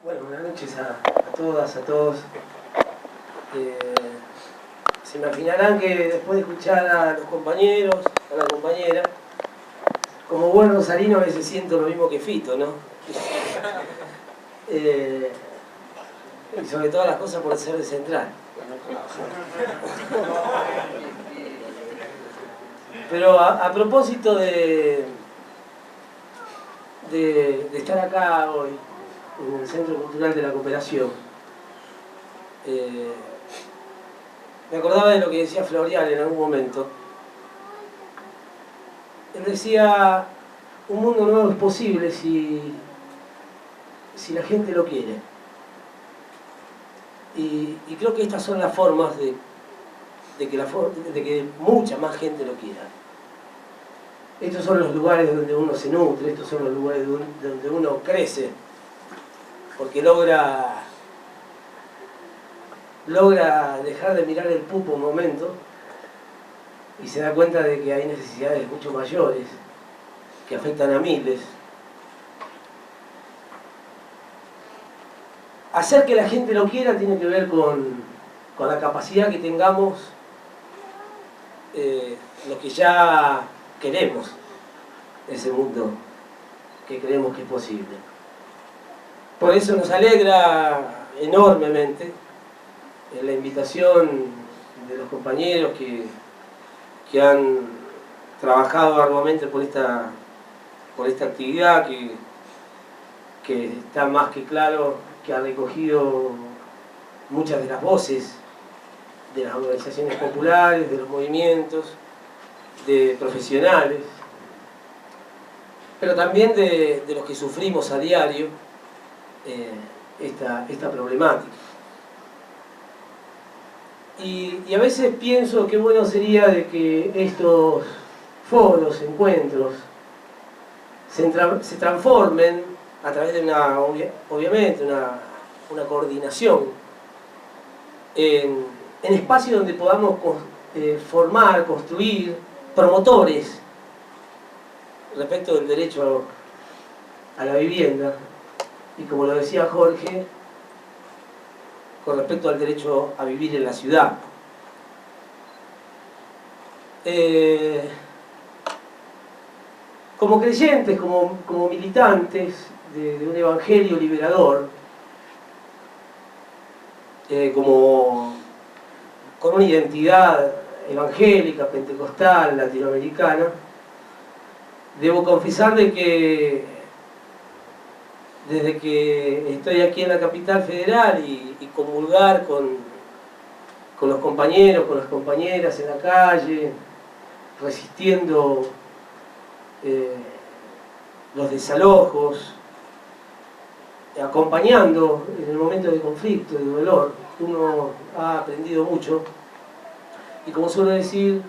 Bueno, buenas noches a todas, a todos. Se imaginarán que después de escuchar a los compañeros, a la compañera, como buen rosarino a veces siento lo mismo que Fito, ¿no? Y sobre todas las cosas por ser de Central. Pero a propósito de estar acá hoy, en el Centro Cultural de la Cooperación, me acordaba de lo que decía Florial en algún momento. Él decía, un mundo nuevo es posible si la gente lo quiere. Y creo que estas son las formas de que mucha más gente lo quiera. Estos son los lugares donde uno se nutre, estos son los lugares donde uno crece, porque logra dejar de mirar el pupo un momento y se da cuenta de que hay necesidades mucho mayores que afectan a miles. Hacer que la gente lo quiera tiene que ver con la capacidad que tengamos los que ya queremos ese mundo que creemos que es posible. Por eso nos alegra enormemente la invitación de los compañeros que han trabajado arduamente por esta actividad que está más que claro que ha recogido muchas de las voces de las organizaciones populares, de los movimientos, de profesionales, pero también de los que sufrimos a diario esta problemática. Y a veces pienso qué bueno sería de que estos foros, encuentros, se transformen a través de obviamente una coordinación en espacios donde podamos formar, construir promotores respecto del derecho a la vivienda y, como lo decía Jorge, con respecto al derecho a vivir en la ciudad. Como creyentes, como militantes de un evangelio liberador, con una identidad evangélica, pentecostal, latinoamericana, debo confesar de que desde que estoy aquí en la capital federal y comulgar con los compañeros, con las compañeras en la calle, resistiendo los desalojos, acompañando en el momento de conflicto, de dolor, uno ha aprendido mucho y, como suelo decir,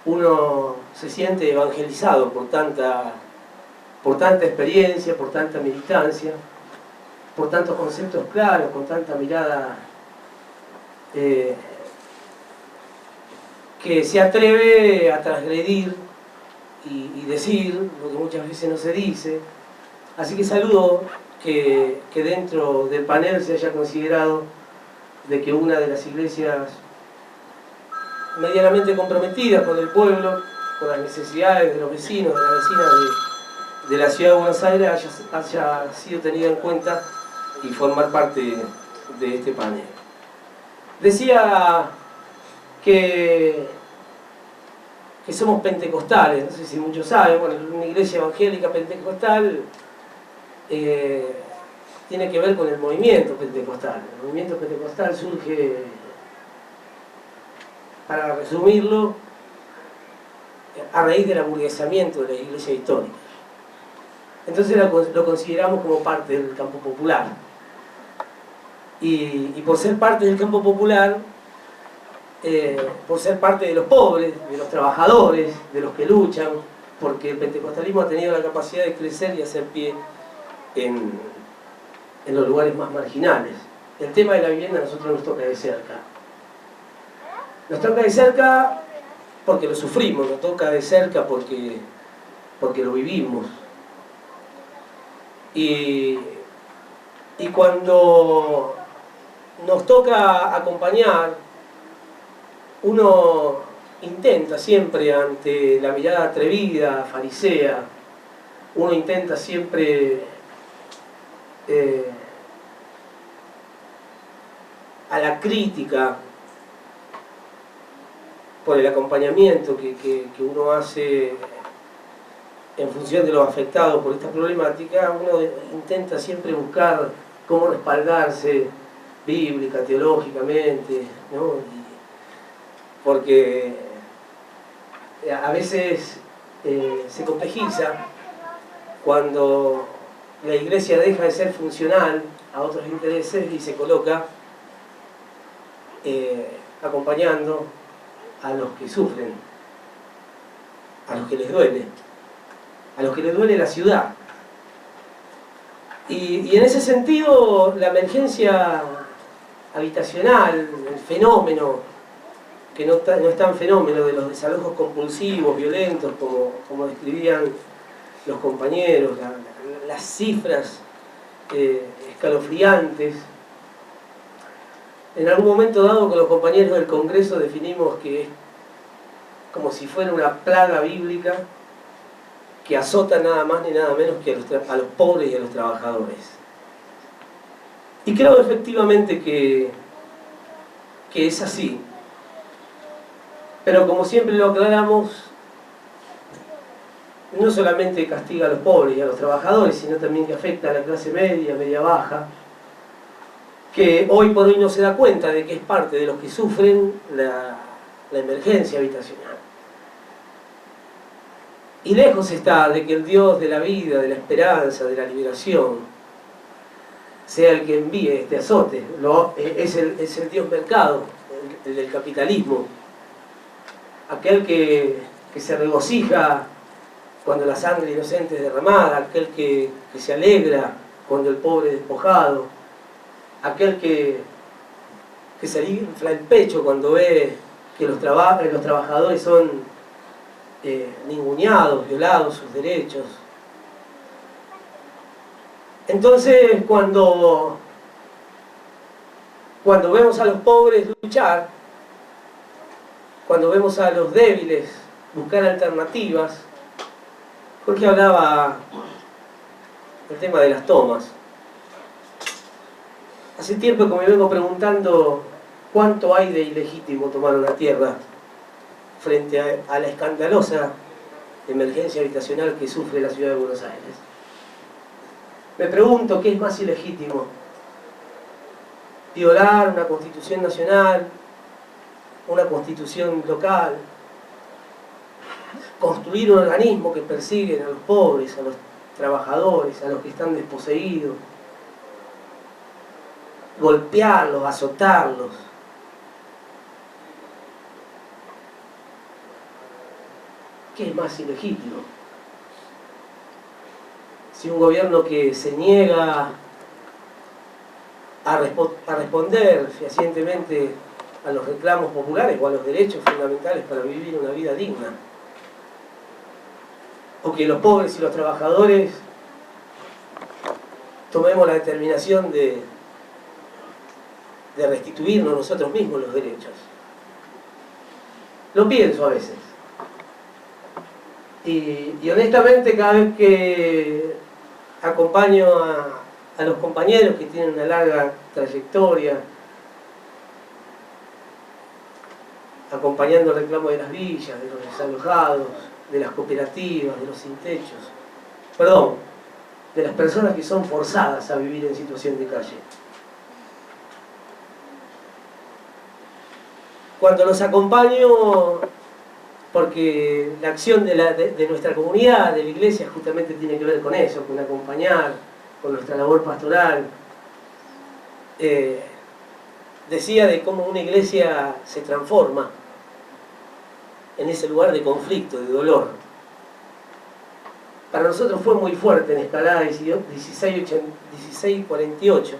uno se siente evangelizado por tanta experiencia, por tanta militancia, por tantos conceptos claros, con tanta mirada que se atreve a transgredir y decir lo que muchas veces no se dice. Así que saludo que dentro del panel se haya considerado de que una de las iglesias medianamente comprometidas con el pueblo, con las necesidades de los vecinos, de las vecinas de la ciudad de Buenos Aires, haya sido tenida en cuenta y formar parte de este panel. Decía que somos pentecostales, no sé si muchos saben, bueno, una iglesia evangélica pentecostal tiene que ver con el movimiento pentecostal. El movimiento pentecostal surge, para resumirlo, a raíz del aburguesamiento de la iglesia histórica. Entonces lo consideramos como parte del campo popular. Y por ser parte del campo popular, por ser parte de los pobres, de los trabajadores, de los que luchan, porque el pentecostalismo ha tenido la capacidad de crecer y hacer pie en los lugares más marginales. El tema de la vivienda a nosotros nos toca de cerca. Nos toca de cerca porque lo sufrimos, nos toca de cerca porque lo vivimos. Y Y cuando nos toca acompañar, uno intenta siempre, ante la mirada atrevida, farisea, uno intenta siempre a la crítica por el acompañamiento que uno hace en función de los afectados por esta problemática, uno intenta siempre buscar cómo respaldarse bíblica, teológicamente, ¿no? Porque a veces se complejiza cuando la Iglesia deja de ser funcional a otros intereses y se coloca acompañando a los que sufren, a los que les duele, a los que les duele la ciudad. Y en ese sentido, la emergencia habitacional, el fenómeno, que no es tan fenómeno de los desalojos compulsivos, violentos, como describían los compañeros, las cifras escalofriantes. En algún momento dado con los compañeros del Congreso definimos que es como si fuera una plaga bíblica que azota nada más ni nada menos que a los pobres y a los trabajadores. Y creo efectivamente que es así. Pero como siempre lo aclaramos, no solamente castiga a los pobres y a los trabajadores, sino también que afecta a la clase media, media baja, que hoy por hoy no se da cuenta de que es parte de los que sufren la emergencia habitacional. Y lejos está de que el Dios de la vida, de la esperanza, de la liberación, sea el que envíe este azote. Es el Dios mercado, el del capitalismo. Aquel que se regocija cuando la sangre inocente es derramada, aquel que se alegra cuando el pobre es despojado, aquel que se le infla el pecho cuando ve que los trabajadores son ninguneados, violados sus derechos. Entonces, cuando vemos a los pobres luchar, cuando vemos a los débiles buscar alternativas, Jorge hablaba del tema de las tomas. Hace tiempo que me vengo preguntando cuánto hay de ilegítimo tomar una tierra frente a la escandalosa emergencia habitacional que sufre la ciudad de Buenos Aires. Me pregunto qué es más ilegítimo: violar una constitución nacional, una constitución local, construir un organismo que persigue a los pobres, a los trabajadores, a los que están desposeídos, golpearlos, azotarlos. ¿Qué es más ilegítimo? Si un gobierno que se niega a responder fehacientemente a los reclamos populares o a los derechos fundamentales para vivir una vida digna, o que los pobres y los trabajadores tomemos la determinación de restituirnos nosotros mismos los derechos. Lo pienso a veces. Y honestamente, cada vez que acompaño a los compañeros que tienen una larga trayectoria acompañando el reclamo de las villas, de los desalojados, de las cooperativas, de los sin techos, perdón, de las personas que son forzadas a vivir en situación de calle. Cuando los acompaño, porque la acción de nuestra comunidad, de la iglesia, justamente tiene que ver con eso, con acompañar, con nuestra labor pastoral. Decía de cómo una iglesia se transforma en ese lugar de conflicto, de dolor. Para nosotros fue muy fuerte en Escalada 1648,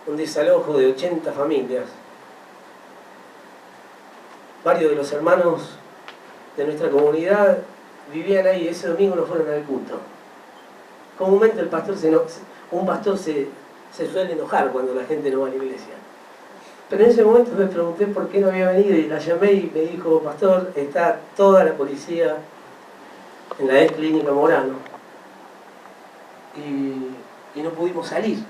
un desalojo de 80 familias. Varios de los hermanos de nuestra comunidad vivían ahí, ese domingo no fueron al culto. Comúnmente un pastor se se suele enojar cuando la gente no va a la iglesia. Pero en ese momento me pregunté por qué no había venido y la llamé y me dijo: pastor, está toda la policía en la ex clínica Morano y no pudimos salir.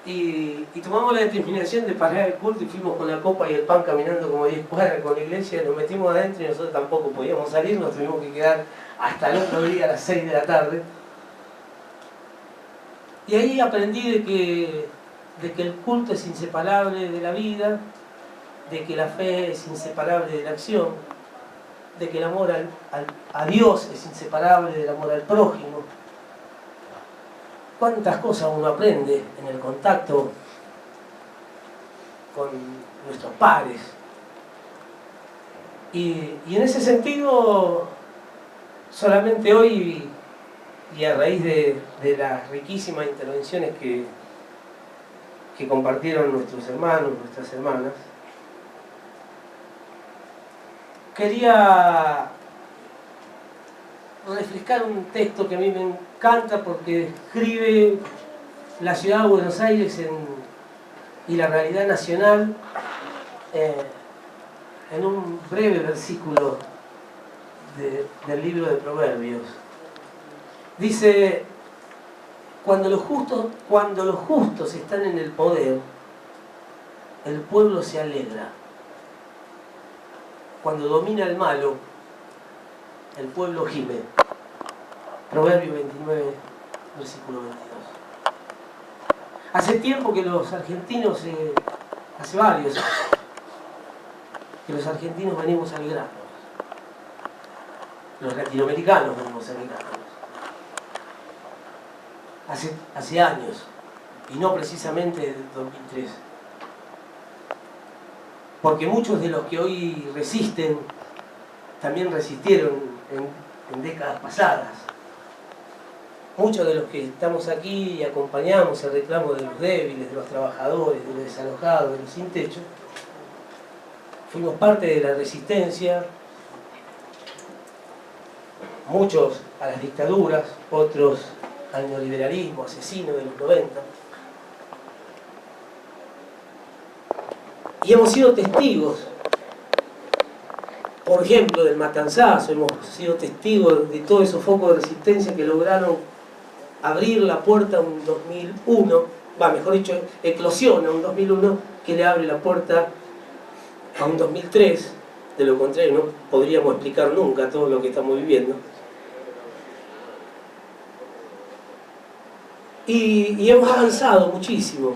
Y tomamos la determinación de parar el culto y fuimos con la copa y el pan caminando como 10 cuadras con la iglesia, nos metimos adentro y nosotros tampoco podíamos salir, nos tuvimos que quedar hasta el otro día a las 6 de la tarde. Y ahí aprendí de que el culto es inseparable de la vida, de que la fe es inseparable de la acción, de que el amor a Dios es inseparable del amor al prójimo. Cuántas cosas uno aprende en el contacto con nuestros pares. Y en ese sentido, solamente hoy, y a raíz de las riquísimas intervenciones que compartieron nuestros hermanos, nuestras hermanas, quería refrescar un texto que a mí me encanta porque describe la ciudad de Buenos Aires y la realidad nacional en un breve versículo del libro de Proverbios. Dice: cuando los justos están en el poder, el pueblo se alegra. Cuando domina el malo, el pueblo gime. Proverbio 29, versículo 22. Hace tiempo que los argentinos, hace varios años, que los argentinos venimos al grano. Los latinoamericanos venimos al grano. Hace años, y no precisamente desde 2003. Porque muchos de los que hoy resisten también resistieron en décadas pasadas. Muchos de los que estamos aquí y acompañamos el reclamo de los débiles, de los trabajadores, de los desalojados, de los sin techo, fuimos parte de la resistencia, muchos a las dictaduras, otros al neoliberalismo asesino de los 90. Y hemos sido testigos, por ejemplo, del matanzazo, hemos sido testigos de todos esos focos de resistencia que lograron abrir la puerta a un 2001, mejor dicho, eclosiona un 2001 que le abre la puerta a un 2003, de lo contrario no podríamos explicar nunca todo lo que estamos viviendo. Y hemos avanzado muchísimo.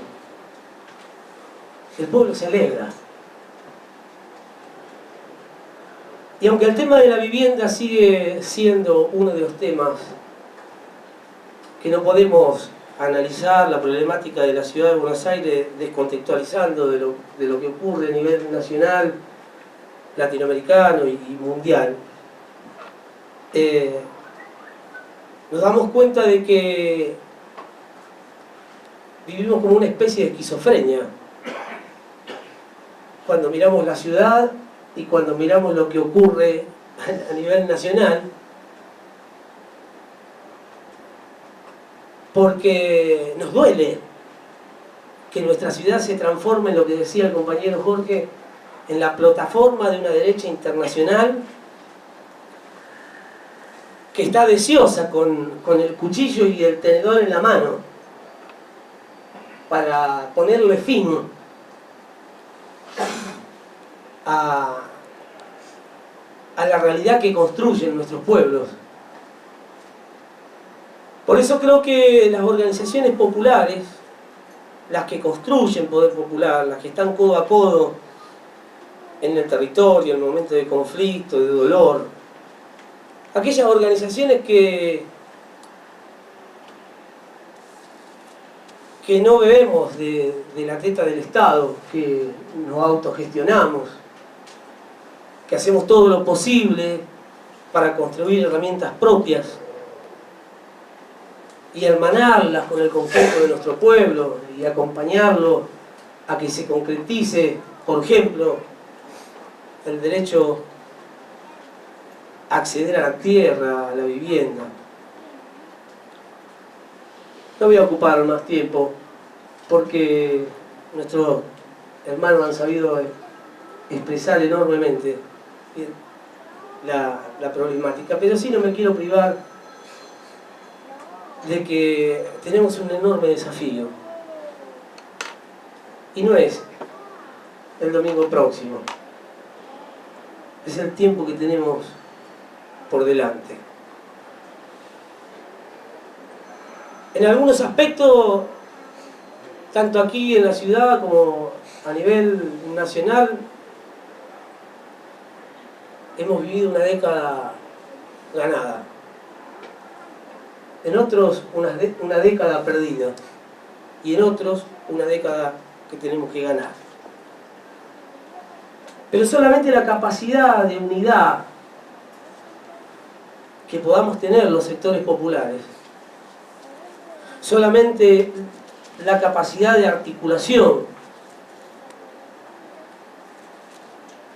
El pueblo se alegra. Y aunque el tema de la vivienda sigue siendo uno de los temas que no podemos analizar la problemática de la ciudad de Buenos Aires descontextualizando de lo que ocurre a nivel nacional, latinoamericano y mundial, nos damos cuenta de que vivimos como una especie de esquizofrenia cuando miramos la ciudad y cuando miramos lo que ocurre a nivel nacional, porque nos duele que nuestra ciudad se transforme en lo que decía el compañero Jorge, en la plataforma de una derecha internacional que está deseosa con el cuchillo y el tenedor en la mano para ponerle fin a la realidad que construyen nuestros pueblos. Por eso creo que las organizaciones populares, las que construyen poder popular, las que están codo a codo en el territorio, en el momento de conflicto, de dolor, aquellas organizaciones que no bebemos de la teta del Estado, que nos autogestionamos, que hacemos todo lo posible para construir herramientas propias y hermanarlas con el conjunto de nuestro pueblo y acompañarlo a que se concretice, por ejemplo, el derecho a acceder a la tierra, a la vivienda. No voy a ocupar más tiempo porque nuestros hermanos han sabido expresar enormemente la problemática, pero sí no me quiero privar de que tenemos un enorme desafío, y no es el domingo próximo, es el tiempo que tenemos por delante. En algunos aspectos, tanto aquí en la ciudad como a nivel nacional, hemos vivido una década ganada. En otros, una década perdida. Y en otros, una década que tenemos que ganar. Pero solamente la capacidad de unidad que podamos tener los sectores populares, solamente la capacidad de articulación,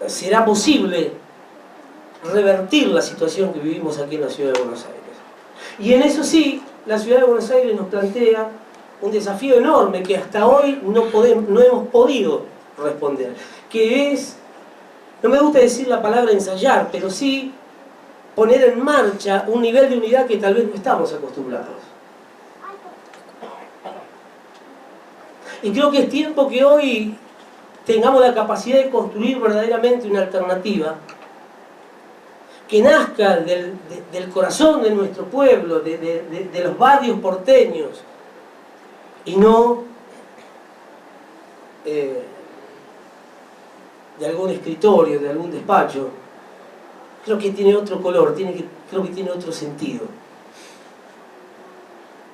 será posible revertir la situación que vivimos aquí en la ciudad de Buenos Aires. Y en eso sí, la ciudad de Buenos Aires nos plantea un desafío enorme que hasta hoy no hemos podido responder, que es, no me gusta decir la palabra ensayar, pero sí poner en marcha un nivel de unidad que tal vez no estamos acostumbrados. Y creo que es tiempo que hoy tengamos la capacidad de construir verdaderamente una alternativa que nazca del corazón de nuestro pueblo, de los barrios porteños, y no de algún escritorio, de algún despacho. Creo que tiene otro color, creo que tiene otro sentido.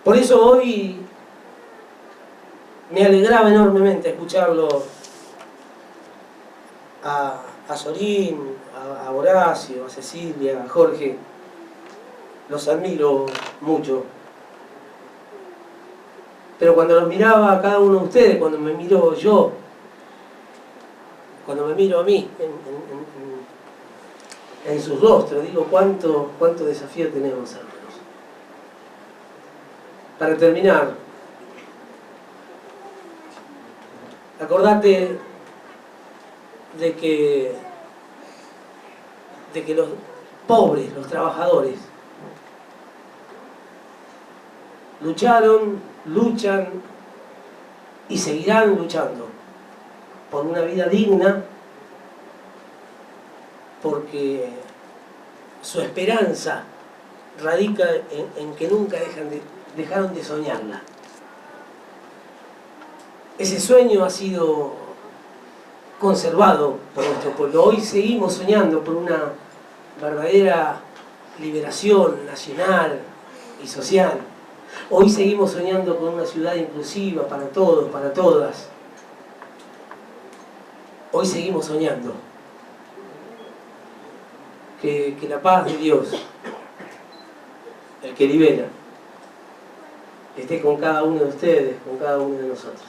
Por eso hoy me alegraba enormemente escucharlo a Sorín, a Horacio, a Cecilia, a Jorge. Los admiro mucho. Pero cuando los miraba a cada uno de ustedes, cuando me miro yo, cuando me miro a mí en sus rostros, digo cuánto desafío tenemos, hermanos. Para terminar, acordate de que los pobres, los trabajadores, lucharon, luchan y seguirán luchando por una vida digna, porque su esperanza radica en que nunca dejaron de soñarla. Ese sueño ha sido conservado por nuestro pueblo. Hoy seguimos soñando por una verdadera liberación nacional y social. Hoy seguimos soñando con una ciudad inclusiva para todos, para todas. Hoy seguimos soñando que la paz de Dios, el que libera, esté con cada uno de ustedes, con cada uno de nosotros.